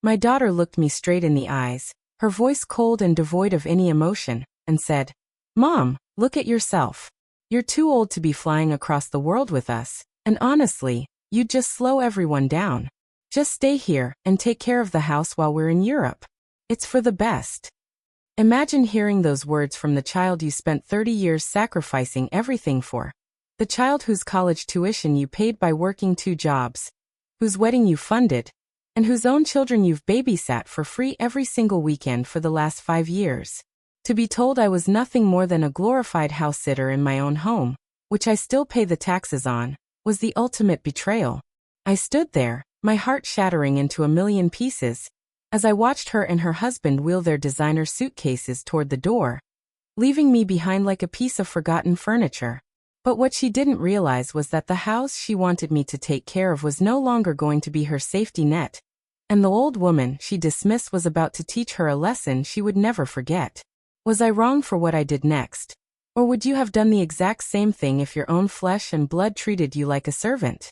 My daughter looked me straight in the eyes, her voice cold and devoid of any emotion, and said, "Mom, look at yourself. You're too old to be flying across the world with us, and honestly, you'd just slow everyone down. Just stay here and take care of the house while we're in Europe. It's for the best." Imagine hearing those words from the child you spent 30 years sacrificing everything for. The child whose college tuition you paid by working 2 jobs, whose wedding you funded, and whose own children you've babysat for free every single weekend for the last 5 years. To be told I was nothing more than a glorified house sitter in my own home, which I still pay the taxes on, was the ultimate betrayal. I stood there, my heart shattering into a million pieces, as I watched her and her husband wheel their designer suitcases toward the door, leaving me behind like a piece of forgotten furniture. But what she didn't realize was that the house she wanted me to take care of was no longer going to be her safety net, and the old woman she dismissed was about to teach her a lesson she would never forget. Was I wrong for what I did next? Or would you have done the exact same thing if your own flesh and blood treated you like a servant?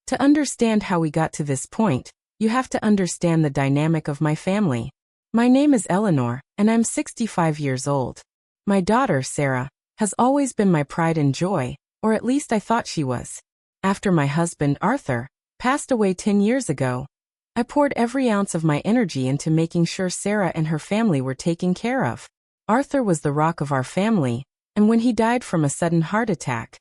To understand how we got to this point, you have to understand the dynamic of my family. My name is Eleanor, and I'm 65 years old. My daughter, Sarah, has always been my pride and joy, or at least I thought she was. After my husband, Arthur, passed away 10 years ago, I poured every ounce of my energy into making sure Sarah and her family were taken care of. Arthur was the rock of our family, and when he died from a sudden heart attack,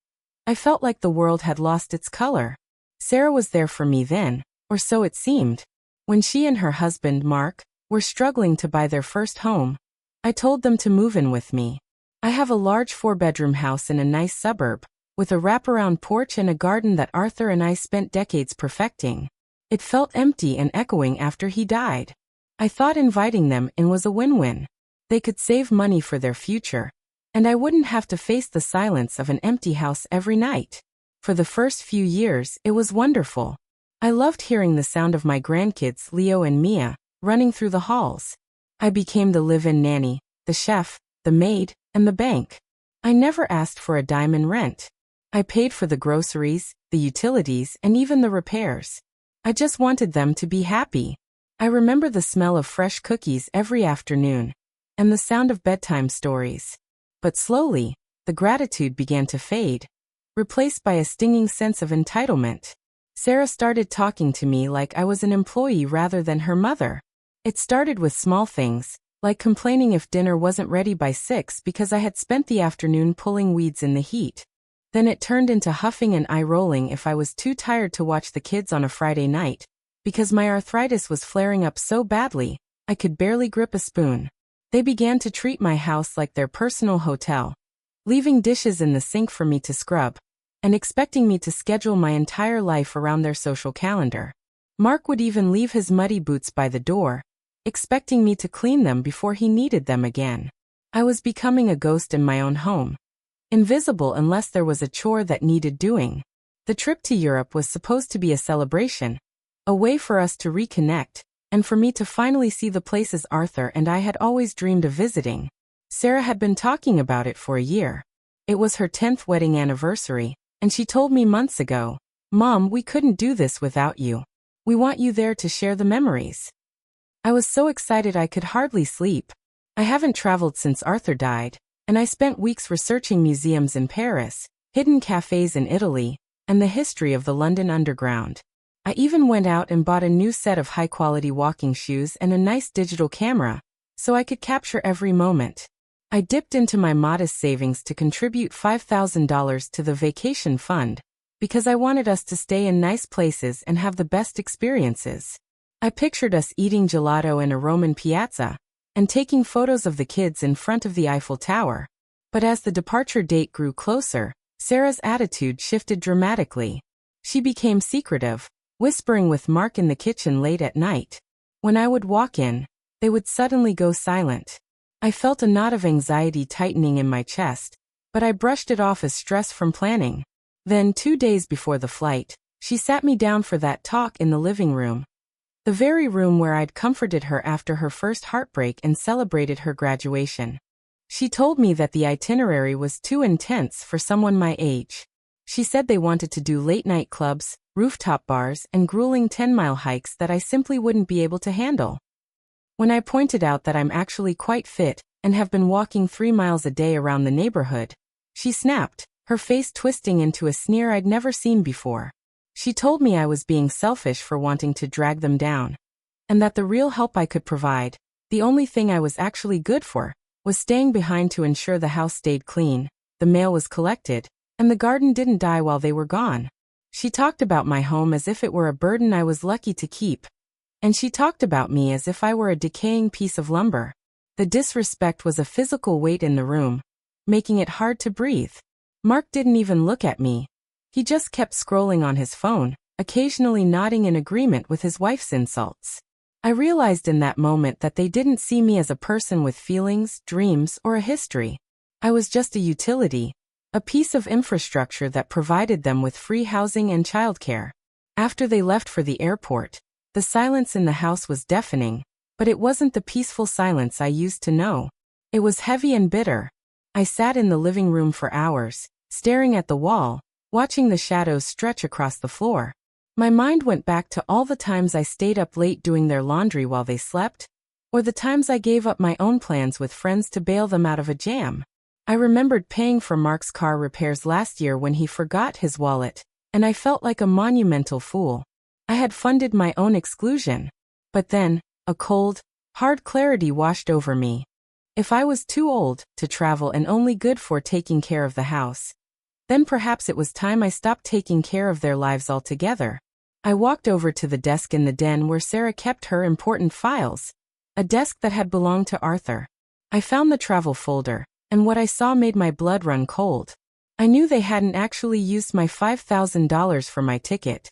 I felt like the world had lost its color. Sarah was there for me then, or so it seemed. When she and her husband, Mark, were struggling to buy their first home, I told them to move in with me. I have a large 4-bedroom house in a nice suburb, with a wraparound porch and a garden that Arthur and I spent decades perfecting. It felt empty and echoing after he died. I thought inviting them in was a win-win. They could save money for their future, and I wouldn't have to face the silence of an empty house every night. For the first few years, it was wonderful. I loved hearing the sound of my grandkids, Leo and Mia, running through the halls. I became the live-in nanny, the chef, the maid, and the bank. I never asked for a dime in rent. I paid for the groceries, the utilities, and even the repairs. I just wanted them to be happy. I remember the smell of fresh cookies every afternoon, and the sound of bedtime stories. But slowly, the gratitude began to fade, replaced by a stinging sense of entitlement. Sarah started talking to me like I was an employee rather than her mother. It started with small things, like complaining if dinner wasn't ready by 6 because I had spent the afternoon pulling weeds in the heat. Then it turned into huffing and eye-rolling if I was too tired to watch the kids on a Friday night, because my arthritis was flaring up so badly, I could barely grip a spoon. They began to treat my house like their personal hotel, leaving dishes in the sink for me to scrub, and expecting me to schedule my entire life around their social calendar. Mark would even leave his muddy boots by the door, expecting me to clean them before he needed them again. I was becoming a ghost in my own home, invisible unless there was a chore that needed doing. The trip to Europe was supposed to be a celebration, a way for us to reconnect, and for me to finally see the places Arthur and I had always dreamed of visiting. Sarah had been talking about it for a year. It was her 10th wedding anniversary, and she told me months ago, "Mom, we couldn't do this without you. We want you there to share the memories." I was so excited I could hardly sleep. I haven't traveled since Arthur died, and I spent weeks researching museums in Paris, hidden cafes in Italy, and the history of the London Underground. I even went out and bought a new set of high-quality walking shoes and a nice digital camera, so I could capture every moment. I dipped into my modest savings to contribute $5,000 to the vacation fund, because I wanted us to stay in nice places and have the best experiences. I pictured us eating gelato in a Roman piazza, and taking photos of the kids in front of the Eiffel Tower. But as the departure date grew closer, Sarah's attitude shifted dramatically. She became secretive, whispering with Mark in the kitchen late at night. When I would walk in, they would suddenly go silent. I felt a knot of anxiety tightening in my chest, but I brushed it off as stress from planning. Then, 2 days before the flight, she sat me down for that talk in the living room. The very room where I'd comforted her after her first heartbreak and celebrated her graduation. She told me that the itinerary was too intense for someone my age. She said they wanted to do late-night clubs, rooftop bars, and grueling 10-mile hikes that I simply wouldn't be able to handle. When I pointed out that I'm actually quite fit and have been walking 3 miles a day around the neighborhood, she snapped, her face twisting into a sneer I'd never seen before. She told me I was being selfish for wanting to drag them down, and that the real help I could provide, the only thing I was actually good for, was staying behind to ensure the house stayed clean, the mail was collected, and the garden didn't die while they were gone. She talked about my home as if it were a burden I was lucky to keep, and she talked about me as if I were a decaying piece of lumber. The disrespect was a physical weight in the room, making it hard to breathe. Mark didn't even look at me. He just kept scrolling on his phone, occasionally nodding in agreement with his wife's insults. I realized in that moment that they didn't see me as a person with feelings, dreams, or a history. I was just a utility, a piece of infrastructure that provided them with free housing and childcare. After they left for the airport, the silence in the house was deafening, but it wasn't the peaceful silence I used to know. It was heavy and bitter. I sat in the living room for hours, staring at the wall, watching the shadows stretch across the floor. My mind went back to all the times I stayed up late doing their laundry while they slept, or the times I gave up my own plans with friends to bail them out of a jam. I remembered paying for Mark's car repairs last year when he forgot his wallet, and I felt like a monumental fool. I had funded my own exclusion. But then, a cold, hard clarity washed over me. If I was too old to travel and only good for taking care of the house, then perhaps it was time I stopped taking care of their lives altogether. I walked over to the desk in the den where Sarah kept her important files, a desk that had belonged to Arthur. I found the travel folder, and what I saw made my blood run cold. I knew they hadn't actually used my $5,000 for my ticket.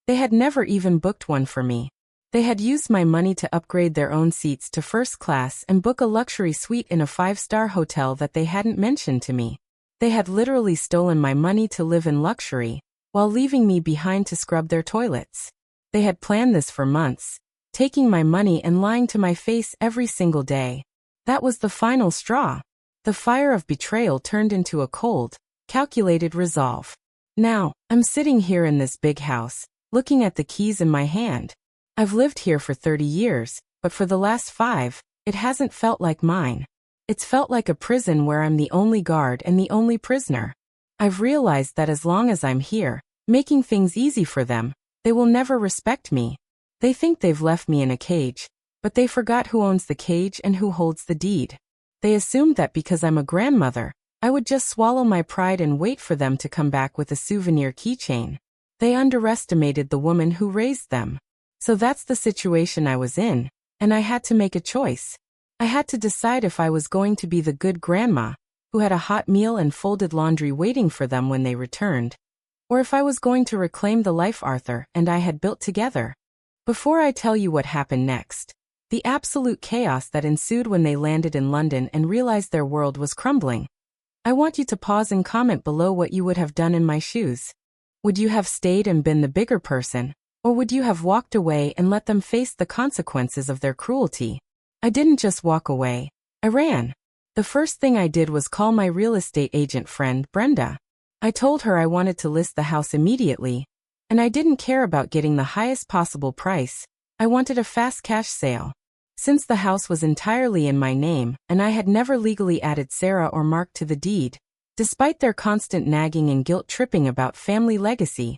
They had never even booked one for me. They had used my money to upgrade their own seats to first class and book a luxury suite in a 5-star hotel that they hadn't mentioned to me. They had literally stolen my money to live in luxury, while leaving me behind to scrub their toilets. They had planned this for months, taking my money and lying to my face every single day. That was the final straw. The fire of betrayal turned into a cold, calculated resolve. Now, I'm sitting here in this big house, looking at the keys in my hand. I've lived here for 30 years, but for the last 5, it hasn't felt like mine. It's felt like a prison where I'm the only guard and the only prisoner. I've realized that as long as I'm here, making things easy for them, they will never respect me. They think they've left me in a cage, but they forgot who owns the cage and who holds the deed. They assumed that because I'm a grandmother, I would just swallow my pride and wait for them to come back with a souvenir keychain. They underestimated the woman who raised them. So that's the situation I was in, and I had to make a choice. I had to decide if I was going to be the good grandma, who had a hot meal and folded laundry waiting for them when they returned, or if I was going to reclaim the life Arthur and I had built together. Before I tell you what happened next, the absolute chaos that ensued when they landed in London and realized their world was crumbling, I want you to pause and comment below what you would have done in my shoes. Would you have stayed and been the bigger person, or would you have walked away and let them face the consequences of their cruelty? I didn't just walk away. I ran. The first thing I did was call my real estate agent friend, Brenda. I told her I wanted to list the house immediately, and I didn't care about getting the highest possible price. I wanted a fast cash sale. Since the house was entirely in my name, and I had never legally added Sarah or Mark to the deed, despite their constant nagging and guilt-tripping about family legacy,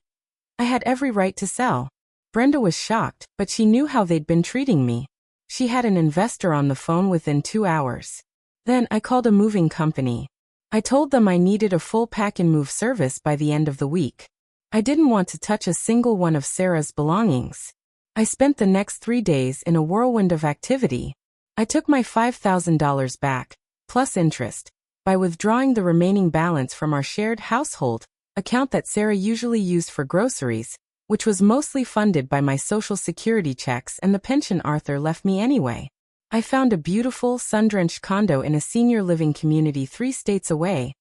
I had every right to sell. Brenda was shocked, but she knew how they'd been treating me. She had an investor on the phone within 2 hours. Then I called a moving company. I told them I needed a full pack and move service by the end of the week. I didn't want to touch a single one of Sarah's belongings. I spent the next 3 days in a whirlwind of activity. I took my $5,000 back, plus interest, by withdrawing the remaining balance from our shared household account that Sarah usually used for groceries, which was mostly funded by my Social Security checks and the pension Arthur left me anyway. I found a beautiful, sun-drenched condo in a senior living community 3 states away,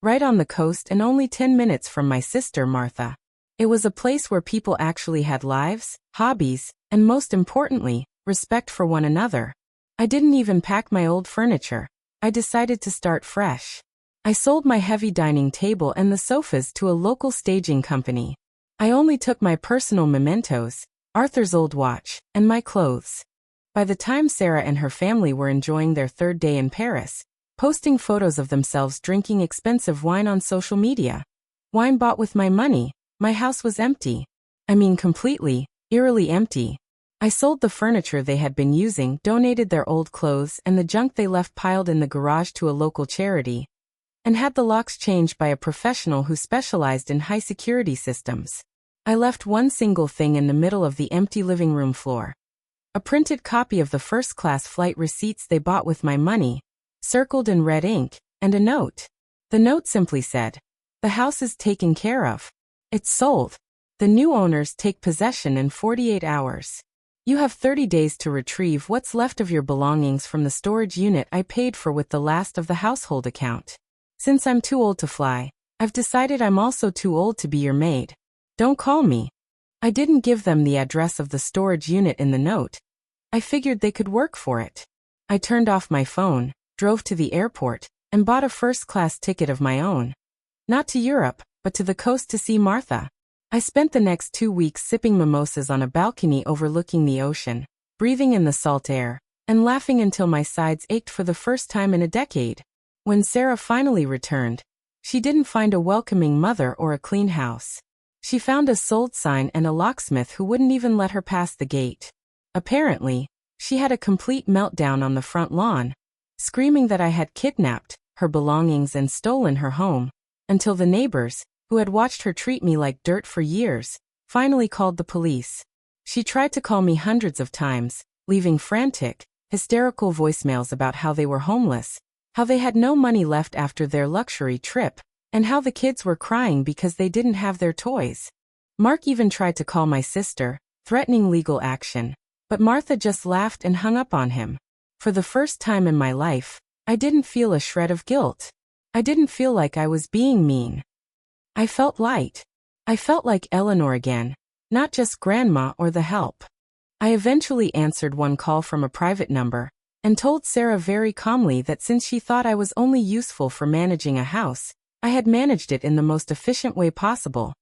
right on the coast and only 10 minutes from my sister, Martha. It was a place where people actually had lives, hobbies, and most importantly, respect for one another. I didn't even pack my old furniture. I decided to start fresh. I sold my heavy dining table and the sofas to a local staging company. I only took my personal mementos, Arthur's old watch, and my clothes. By the time Sarah and her family were enjoying their third day in Paris, posting photos of themselves drinking expensive wine on social media, wine bought with my money, my house was empty. I mean completely, eerily empty. I sold the furniture they had been using, donated their old clothes and the junk they left piled in the garage to a local charity, and had the locks changed by a professional who specialized in high-security systems. I left one single thing in the middle of the empty living room floor. A printed copy of the first-class flight receipts they bought with my money, circled in red ink, and a note. The note simply said, "The house is taken care of. It's sold. The new owners take possession in 48 hours. You have 30 days to retrieve what's left of your belongings from the storage unit I paid for with the last of the household account. Since I'm too old to fly, I've decided I'm also too old to be your maid. Don't call me." I didn't give them the address of the storage unit in the note. I figured they could work for it. I turned off my phone, drove to the airport, and bought a first-class ticket of my own. Not to Europe, but to the coast to see Martha. I spent the next 2 weeks sipping mimosas on a balcony overlooking the ocean, breathing in the salt air, and laughing until my sides ached for the first time in a decade. When Sarah finally returned, she didn't find a welcoming mother or a clean house. She found a sold sign and a locksmith who wouldn't even let her pass the gate. Apparently, she had a complete meltdown on the front lawn, screaming that I had kidnapped her belongings and stolen her home, until the neighbors, who had watched her treat me like dirt for years, finally called the police. She tried to call me hundreds of times, leaving frantic, hysterical voicemails about how they were homeless, how they had no money left after their luxury trip, and how the kids were crying because they didn't have their toys. Mark even tried to call my sister, threatening legal action, but Martha just laughed and hung up on him. For the first time in my life, I didn't feel a shred of guilt. I didn't feel like I was being mean. I felt light. I felt like Eleanor again, not just grandma or the help. I eventually answered one call from a private number, and told Sarah very calmly that since she thought I was only useful for managing a house, I had managed it in the most efficient way possible.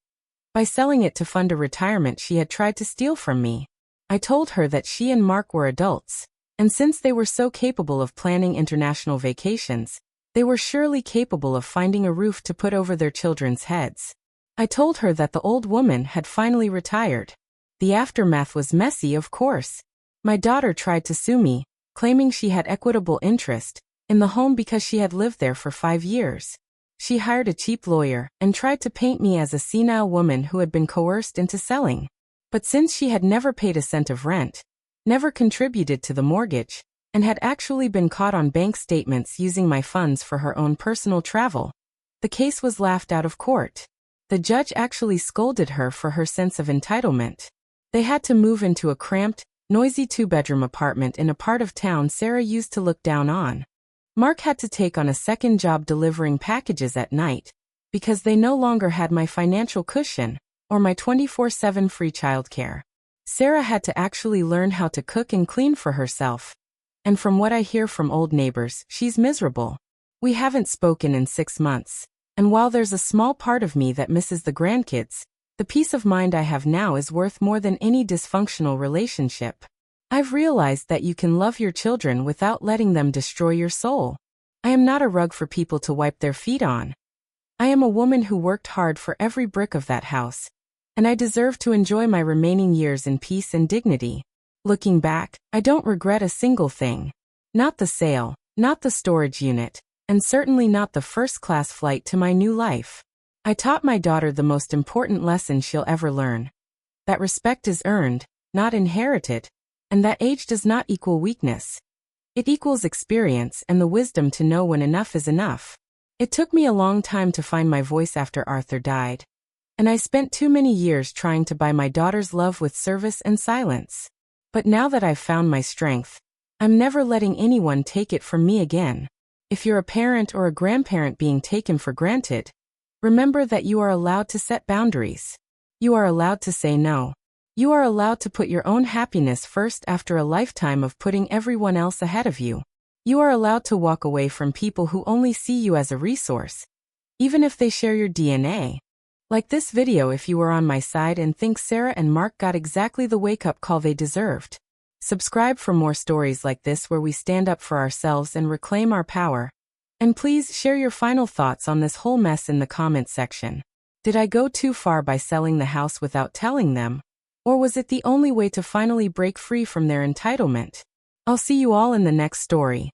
By selling it to fund a retirement she had tried to steal from me. I told her that she and Mark were adults, and since they were so capable of planning international vacations, they were surely capable of finding a roof to put over their children's heads. I told her that the old woman had finally retired. The aftermath was messy, of course. My daughter tried to sue me, claiming she had equitable interest in the home because she had lived there for 5 years. She hired a cheap lawyer and tried to paint me as a senile woman who had been coerced into selling. But since she had never paid a cent of rent, never contributed to the mortgage, and had actually been caught on bank statements using my funds for her own personal travel, the case was laughed out of court. The judge actually scolded her for her sense of entitlement. They had to move into a cramped, noisy 2-bedroom apartment in a part of town Sarah used to look down on. Mark had to take on a second job delivering packages at night, because they no longer had my financial cushion, or my 24/7 free childcare. Sarah had to actually learn how to cook and clean for herself. And from what I hear from old neighbors, she's miserable. We haven't spoken in 6 months, and while there's a small part of me that misses the grandkids, the peace of mind I have now is worth more than any dysfunctional relationship. I've realized that you can love your children without letting them destroy your soul. I am not a rug for people to wipe their feet on. I am a woman who worked hard for every brick of that house, and I deserve to enjoy my remaining years in peace and dignity. Looking back, I don't regret a single thing. Not the sale, not the storage unit, and certainly not the first-class flight to my new life. I taught my daughter the most important lesson she'll ever learn. That respect is earned, not inherited, and that age does not equal weakness. It equals experience and the wisdom to know when enough is enough. It took me a long time to find my voice after Arthur died, and I spent too many years trying to buy my daughter's love with service and silence. But now that I've found my strength, I'm never letting anyone take it from me again. If you're a parent or a grandparent being taken for granted, remember that you are allowed to set boundaries. You are allowed to say no. You are allowed to put your own happiness first after a lifetime of putting everyone else ahead of you. You are allowed to walk away from people who only see you as a resource, even if they share your DNA. Like this video if you were on my side and think Sarah and Mark got exactly the wake-up call they deserved. Subscribe for more stories like this where we stand up for ourselves and reclaim our power. And please share your final thoughts on this whole mess in the comments section. Did I go too far by selling the house without telling them? Or was it the only way to finally break free from their entitlement? I'll see you all in the next story.